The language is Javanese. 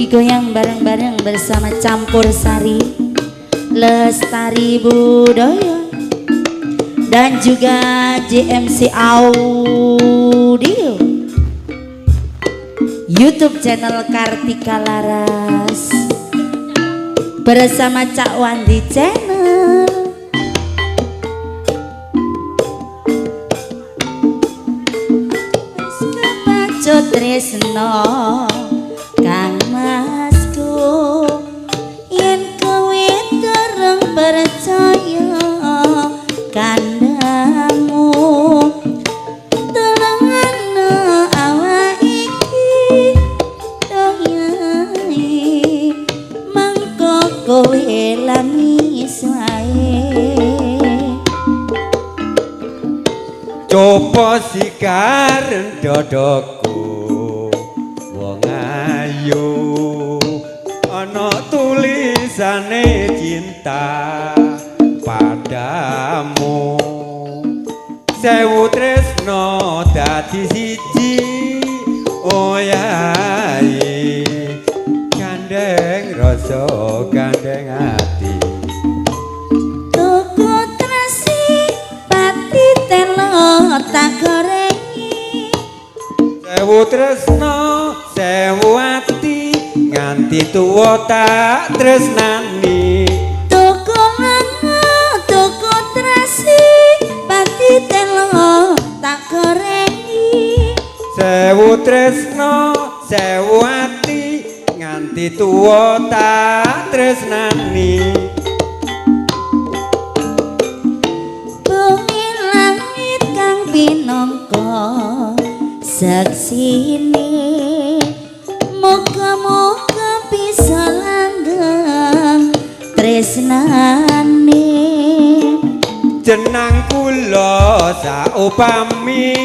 digoyang bareng-bareng bersama Campur Sari Lestari Budaya dan juga JMC Audio, YouTube channel Kartika Laras bersama Cak Wandi Channel. Kepacut tresno Kang Masku yen kowe tereng percaya kandamu telangana awak iki doyai mangko kowe lamis wae. Coba sikaren dodokku wong ayu ana tulisane cinta padamu, sewu tresno dadi siji oyahe gandeng rasa gandeng ati. Tuku tresi pati telo tak gorengi, Sewu tresno sewu ati nganti tuwa tak tresnani. tuku mango tuku tresi pati telo tak gorengi, Sewu tresno sewu ati nganti tuwa tak tresnani. bumi langit kang pinangka saksine muga-muga bisa langgeng tresnane. Jenang kula saupami